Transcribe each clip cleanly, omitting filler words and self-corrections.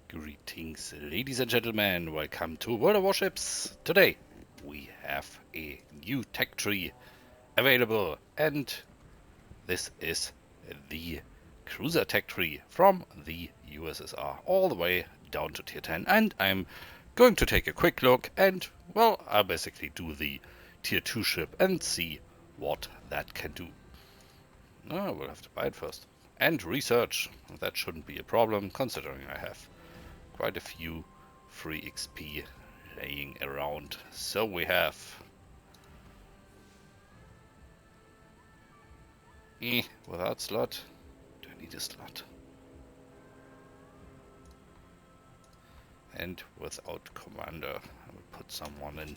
Greetings, ladies and gentlemen. Welcome to World of Warships. Today we have a new tech tree available, and this is the cruiser tech tree from the USSR all the way down to tier 10. And I'm going to take a quick look and, well, I'll basically do the tier 2 ship and see what that can do. Oh, we'll have to buy it first. And research. That shouldn't be a problem, considering I have quite a few free XP laying around. So we have without slot. Do I need a slot? And without commander, I will put someone in.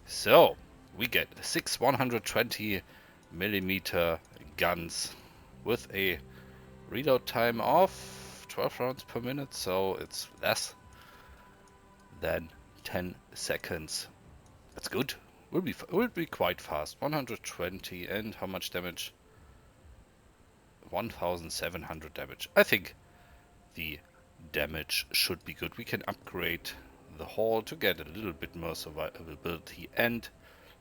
So we get 6 120mm guns with a reload time of 12 rounds per minute, so it's less than 10 seconds. That's good. Will be quite fast. 120, and how much damage? 1700 damage. I think the damage should be good. We can upgrade the hull to get a little bit more survivability and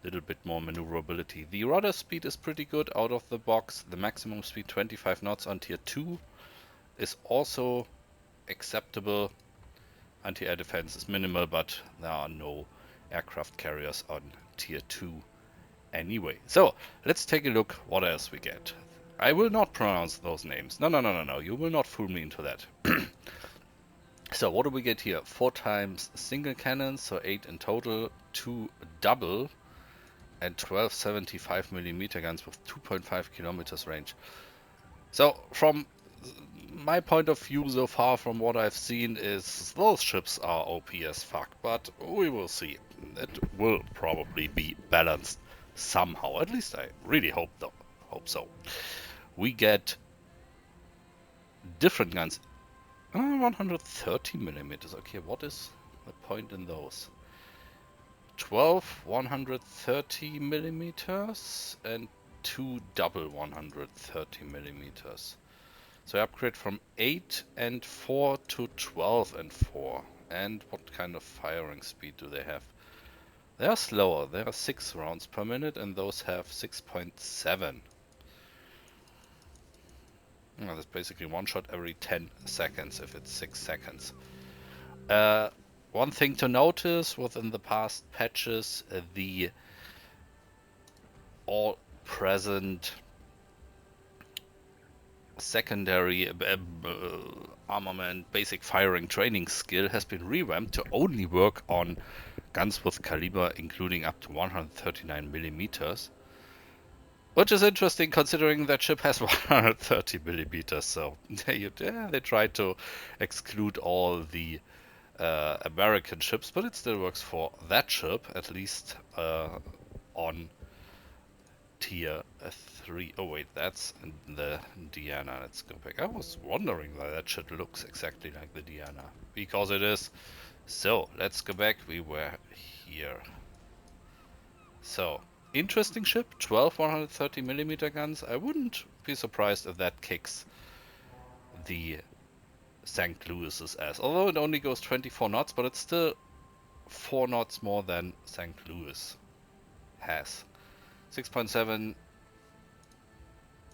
a little bit more maneuverability. The rudder speed is pretty good out of the box. The maximum speed 25 knots on tier 2 is also acceptable. Anti-air defense is minimal, but there are no aircraft carriers on tier 2 anyway. So let's take a look what else we get. I will not pronounce those names. No. You will not fool me into that. So what do we get here? 4 times single cannons, so 8 in total, 2 double, and 12 75mm guns with 2.5 kilometers range. So from my point of view so far, from what I've seen, is those ships are OP as fuck, but we will see. It will probably be balanced somehow. At least I really hope so. We get different guns. 130mm. Okay, what is the point in those? 12 130mm and 2 double 130mm. So I upgrade from 8 and 4 to 12 and 4. And what kind of firing speed do they have? They are slower. They are 6 rounds per minute, and those have 6.7. That's basically one shot every 10 seconds if it's 6 seconds. One thing to notice within the past patches, the all present secondary armament basic firing training skill has been revamped to only work on guns with caliber including up to 139mm, which is interesting considering that ship has 130mm. So they tried to exclude all the American ships, but it still works for that ship, at least on tier 3. Oh wait, that's the Diana. Let's go back. I was wondering why that ship looks exactly like the Diana, because it is. So let's go back. We were here. So interesting ship. 12 130mm guns. I wouldn't be surprised if that kicks the St. Louis's ass, although it only goes 24 knots, but it's still 4 knots more than St. Louis has. 6.7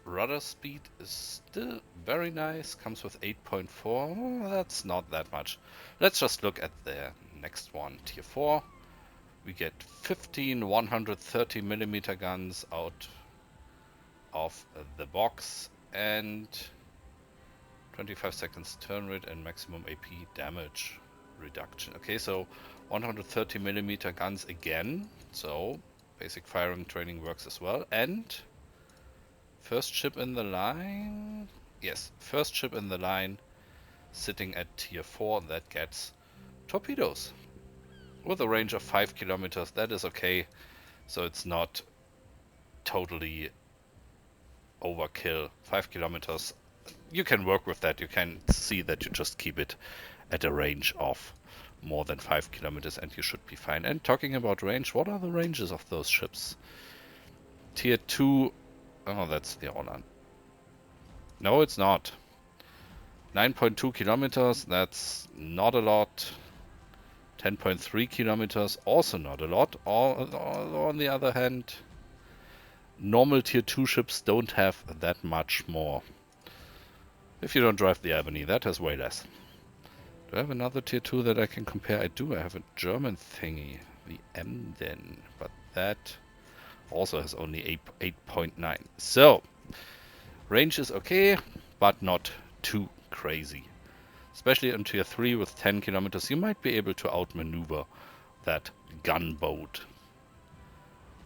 rudder speed is still very nice, comes with 8.4. Oh, that's not that much. Let's just look at the next one, tier 4. We get 15 130mm guns out of the box and 25 seconds turn rate and maximum AP damage reduction. Okay, so 130mm guns again, so basic firing training works as well. And first ship in the line, yes, first ship in the line sitting at tier 4 that gets torpedoes with a range of 5 kilometers. That is okay, so it's not totally overkill. 5 kilometers, you can work with that. You can see that you just keep it at a range of more than 5 kilometers and you should be fine. And talking about range, what are the ranges of those ships? Tier 2, oh, that's the Orlan. No, it's not. 9.2 kilometers, that's not a lot. 10.3 kilometers, also not a lot. On the other hand, normal tier 2 ships don't have that much more. If you don't drive the Albany, that has way less. Do I have another tier 2 that I can compare? I do. I have a German thingy, the Emden, but that also has only 8.9. So, range is okay, but not too crazy. Especially on tier 3 with 10 kilometers, you might be able to outmaneuver that gunboat.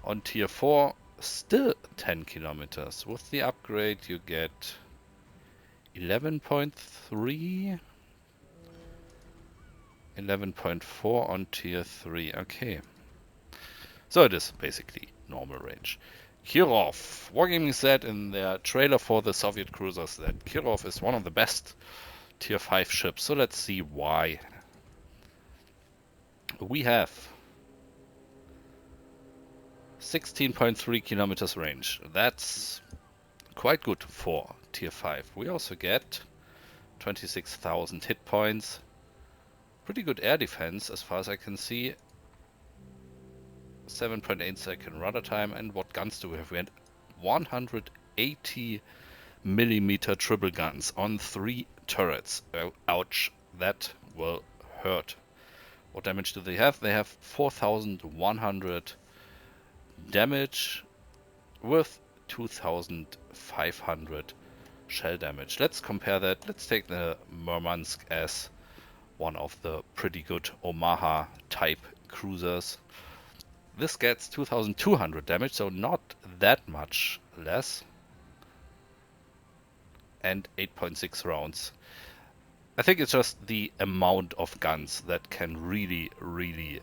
On tier 4, still 10 kilometers. With the upgrade, you get 11.3, 11.4 on tier 3. Okay. So it is basically normal range. Kirov. Wargaming said in their trailer for the Soviet cruisers that Kirov is one of the best tier 5 ships. So let's see why. We have 16.3 kilometers range. That's quite good for tier 5. We also get 26,000 hit points. Pretty good air defense as far as I can see. 7.8 second rudder time. And what guns do we have? We had 180 millimeter triple guns on 3 turrets. Oh, ouch, that will hurt. What damage do they have? They have 4,100 damage with 2,500 shell damage. Let's compare that. Let's take the Murmansk as one of the pretty good Omaha type cruisers. This gets 2,200 damage, so not that much less. And 8.6 rounds. I think it's just the amount of guns that can really, really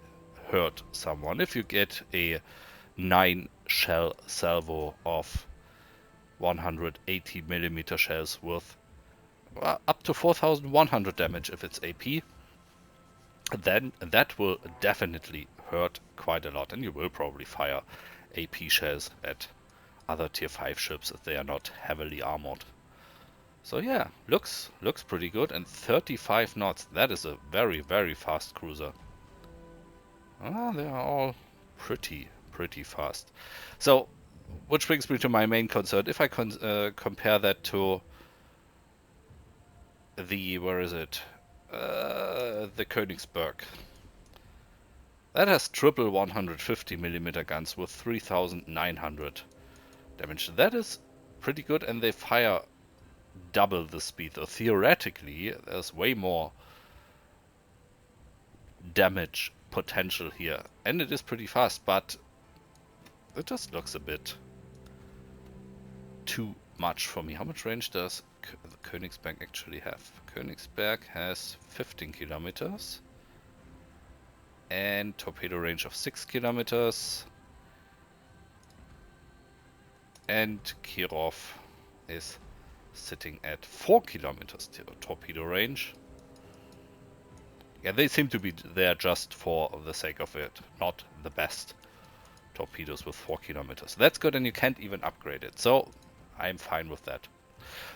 hurt someone. If you get a 9 shell salvo of 180 millimeter shells with up to 4,100 damage if it's AP, then that will definitely hurt quite a lot, and you will probably fire AP shells at other tier 5 ships if they are not heavily armored. So yeah, looks pretty good, and 35 knots, that is a very, very fast cruiser. They are all pretty fast. So, which brings me to my main concern. If I compare that to the, where is it? The Königsberg. That has triple 150 millimeter guns with 3,900 damage. That is pretty good, and they fire double the speed. So theoretically, there's way more damage potential here, and it is pretty fast, but it just looks a bit too much for me. How much range does the Königsberg actually have? Königsberg has 15 kilometers and torpedo range of 6 kilometers, and Kirov is sitting at 4 kilometers torpedo range. Yeah, they seem to be there just for the sake of it, not the best torpedoes with 4 kilometers. That's good, and you can't even upgrade it, so I'm fine with that.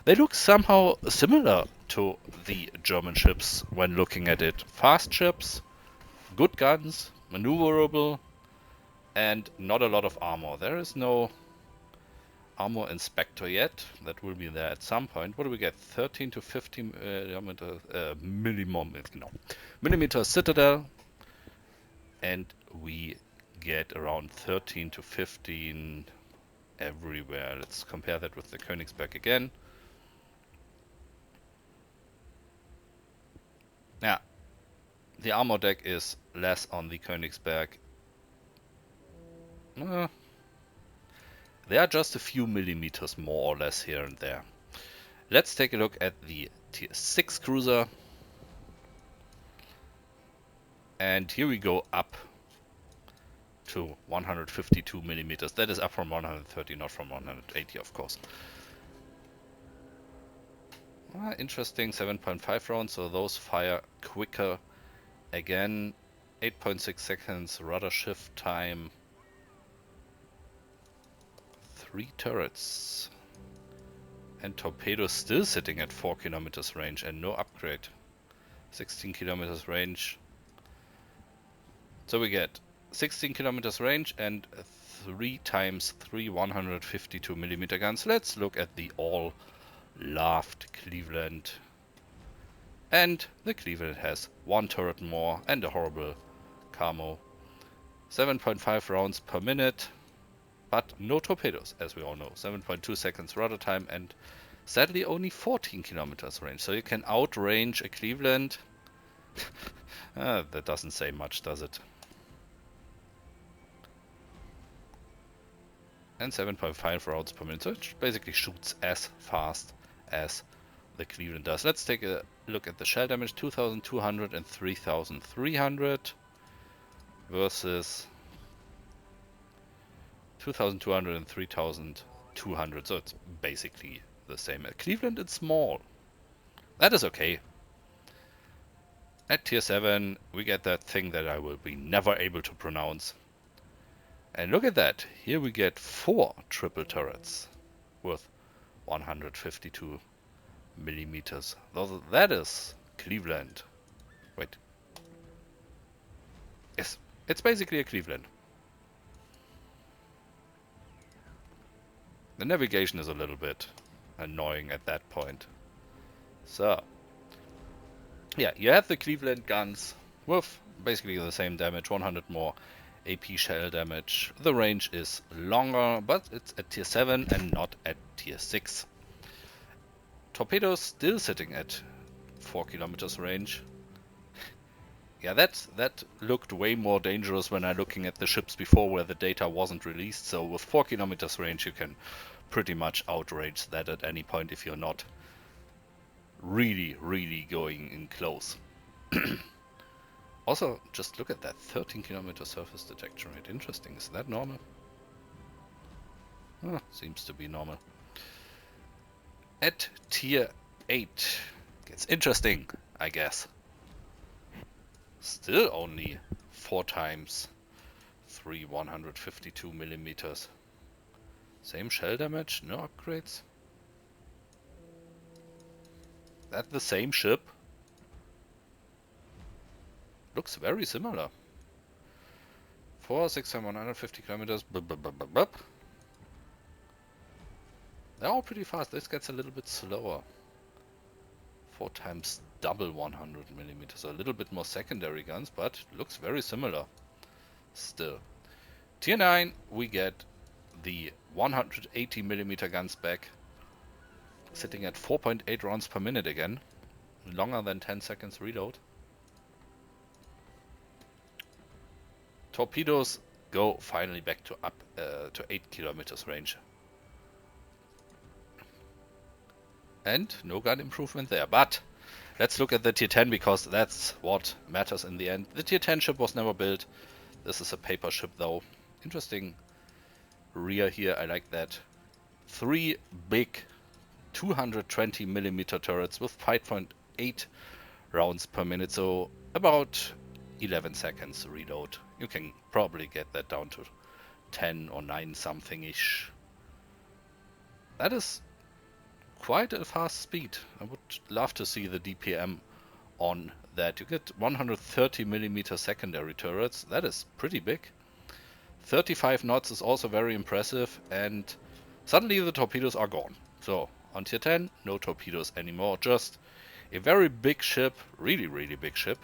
They look somehow similar to the German ships when looking at it. Fast ships, good guns, maneuverable, and not a lot of armor. There is no armor inspector yet. That will be there at some point. What do we get? 13 to 15 millimeter citadel, and we get around 13 to 15 everywhere. Let's compare that with the Königsberg again. Yeah, the armor deck is less on the Königsberg. There are just a few millimeters more or less here and there. Let's take a look at the tier 6 cruiser. And here we go up to 152 millimeters. That is up from 130, not from 180, of course. Interesting, 7.5 rounds, so those fire quicker. Again, 8.6 seconds rudder shift time. 3 turrets. And torpedoes still sitting at 4 kilometers range and no upgrade. 16 kilometers range. So we get 16 kilometers range and 3 times 3 152 millimeter guns. Let's look at the all loved Cleveland. And the Cleveland has 1 turret more and a horrible camo. 7.5 rounds per minute, but no torpedoes, as we all know. 7.2 seconds rudder time and sadly only 14 kilometers range. So you can outrange a Cleveland. That doesn't say much, does it? And 7.5 rounds per minute, so it basically shoots as fast as the Cleveland does. Let's take a look at the shell damage. 2,200 and 3,300 versus 2,200 and 3,200, so it's basically the same. At Cleveland it's small. That is okay. At tier 7 we get that thing that I will be never able to pronounce. And look at that, here we get 4 triple turrets with 152 millimeters. That is Cleveland. Wait. Yes, it's basically a Cleveland. The navigation is a little bit annoying at that point. So, yeah, you have the Cleveland guns with basically the same damage, 100 more AP shell damage. The range is longer, but it's at tier 7 and not at tier 6. Torpedoes still sitting at 4 kilometers range. Yeah, that looked way more dangerous when I'm looking at the ships before where the data wasn't released. So with 4 kilometers range you can pretty much outrange that at any point if you're not really going in close. Also, just look at that 13 kilometer surface detection rate. Interesting. Is that normal? Seems to be normal. At tier 8 gets interesting, I guess. Still only 4 times 3 152 millimeters. Same shell damage, no upgrades. That the same ship? Looks very similar. 4, 6, 150 kilometers. They're all pretty fast. This gets a little bit slower. 4 times double 100 millimeters. A little bit more secondary guns, but looks very similar. Still. Tier 9, we get the 180 millimeter guns back. Sitting at 4.8 rounds per minute again. Longer than 10 seconds reload. Torpedoes go finally back to up to 8 kilometers range. And no gun improvement there. But let's look at the tier 10 because that's what matters in the end. The tier 10 ship was never built. This is a paper ship though. Interesting rear here. I like that. 3 big 220 millimeter turrets with 5.8 rounds per minute. So about 11 seconds reload. You can probably get that down to 10 or 9 something ish. That is quite a fast speed. I would love to see the DPM on that. You get 130 millimeter secondary turrets. That is pretty big. 35 knots is also very impressive, and suddenly the torpedoes are gone. So on tier 10, no torpedoes anymore. Just a very big ship, really big ship,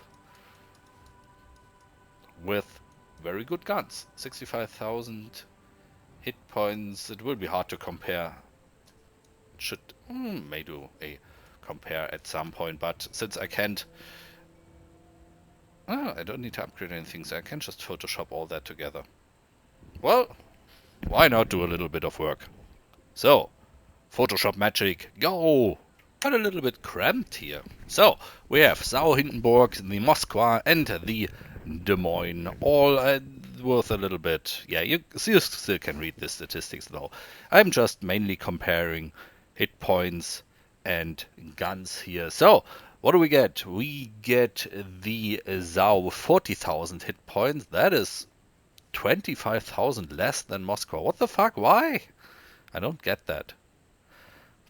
with very good guns. 65,000 hit points. It will be hard to compare. Should may do a compare at some point, but since I can't, I don't need to upgrade anything, so I can just Photoshop all that together. Well, why not do a little bit of work? So, Photoshop magic, go! Got a little bit cramped here. So, we have Sau Hindenburg, the Moskva, and the Des Moines, all worth a little bit. Yeah, you still can read the statistics though. I'm just mainly comparing hit points and guns here. So, what do we get? We get the Sau 40,000 hit points. That is 25,000 less than Moscow. What the fuck? Why? I don't get that.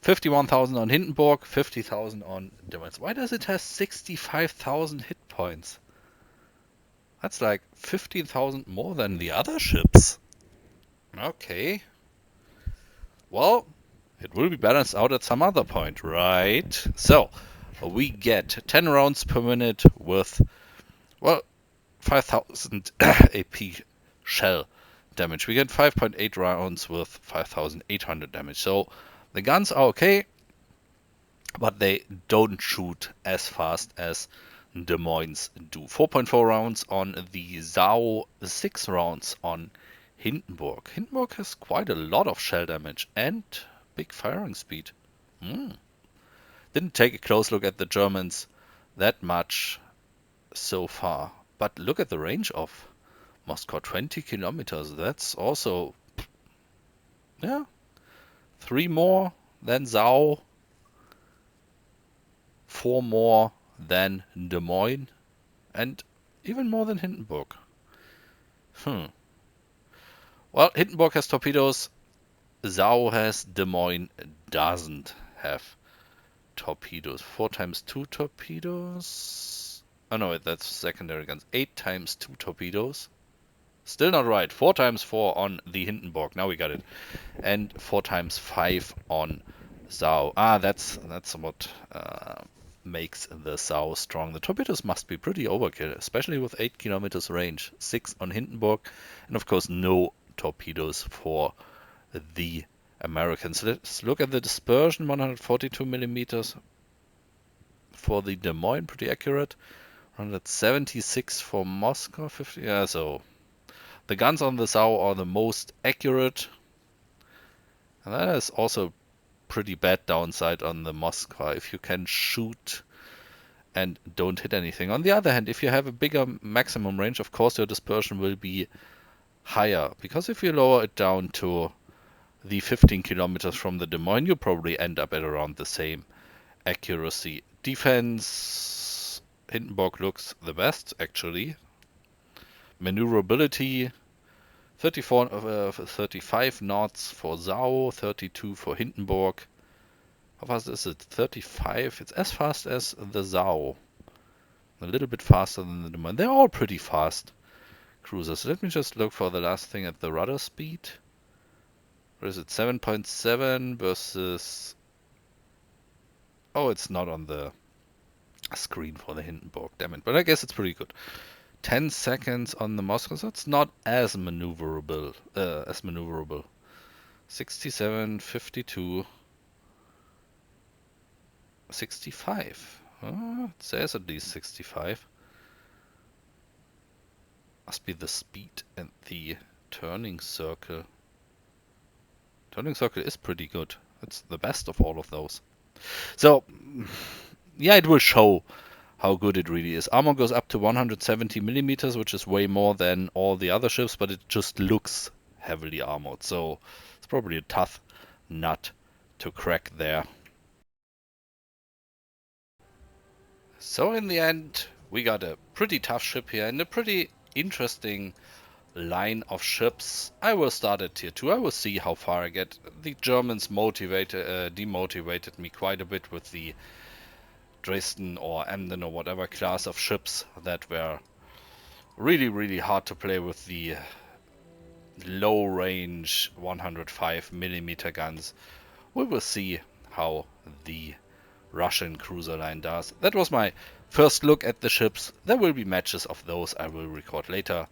51,000 on Hindenburg, 50,000 on Demons. Why does it have 65,000 hit points? That's like 15,000 more than the other ships. Okay. Well, it will be balanced out at some other point, right? So, we get 10 rounds per minute with, well, 5,000 AP shell damage. We get 5.8 rounds with 5,800 damage. So, the guns are okay, but they don't shoot as fast as Des Moines do. 4.4 rounds on the Zao, 6 rounds on Hindenburg. Hindenburg has quite a lot of shell damage and big firing speed. Didn't take a close look at the Germans that much so far. But look at the range of Moscow, 20 kilometers. That's also, yeah, 3 more than Zao, 4 more than Des Moines, and even more than Hindenburg. Well, Hindenburg has torpedoes. Zao has, Des Moines doesn't have torpedoes. 4 times 2 torpedoes. Oh no, that's secondary guns. 8 times 2 torpedoes. Still not right. 4 times 4 on the Hindenburg. Now we got it. And 4 times 5 on Zao. That's what makes the Zao strong. The torpedoes must be pretty overkill, especially with 8 kilometers range. 6 on Hindenburg, and of course no torpedoes for the Americans. Let's look at the dispersion. 142 millimeters for the Des Moines, pretty accurate. 176 for Moscow. 50. Yeah, so the guns on the Zao are the most accurate. And that is also pretty bad downside on the Moscow if you can shoot and don't hit anything. On the other hand, if you have a bigger maximum range, of course your dispersion will be higher, because if you lower it down to the 15 kilometers from the Des Moines, you probably end up at around the same accuracy. Defense, Hindenburg looks the best actually. Maneuverability, 35 knots for Zao, 32 for Hindenburg. How fast is it? 35. It's as fast as the Zao. A little bit faster than the Des Moines. They're all pretty fast cruisers. Let me just look for the last thing at the rudder speed. Where is it? 7.7 versus... Oh, it's not on the screen for the Hindenburg, damn it. But I guess it's pretty good. 10 seconds on the Moscow, so it's not as maneuverable. 67, 52, 65. It says at least 65. Must be the speed and the turning circle. Turning circle is pretty good. It's the best of all of those. So, yeah, it will show how good it really is. Armor goes up to 170 millimeters, which is way more than all the other ships, but it just looks heavily armored. So it's probably a tough nut to crack there. So in the end, we got a pretty tough ship here and a pretty interesting line of ships. I will start at tier 2. I will see how far I get. The Germans demotivated me quite a bit with the Dresden or Emden or whatever class of ships that were really hard to play with the low range 105 millimeter guns. We will see how the Russian cruiser line does. That was my first look at the ships. There will be matches of those I will record later.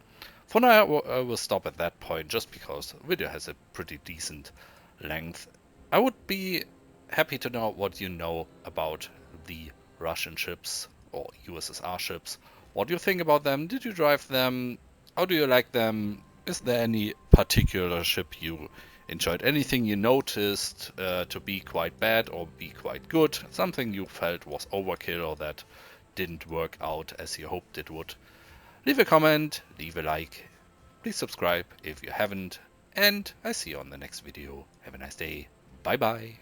For now I will stop at that point just because the video has a pretty decent length. I would be happy to know what you know about the Russian ships or USSR ships. What do you think about them? Did you drive them? How do you like them? Is there any particular ship you enjoyed? Anything you noticed to be quite bad or be quite good? Something you felt was overkill or that didn't work out as you hoped it would? Leave a comment, leave a like, please subscribe if you haven't, and I see you on the next video. Have a nice day. Bye bye.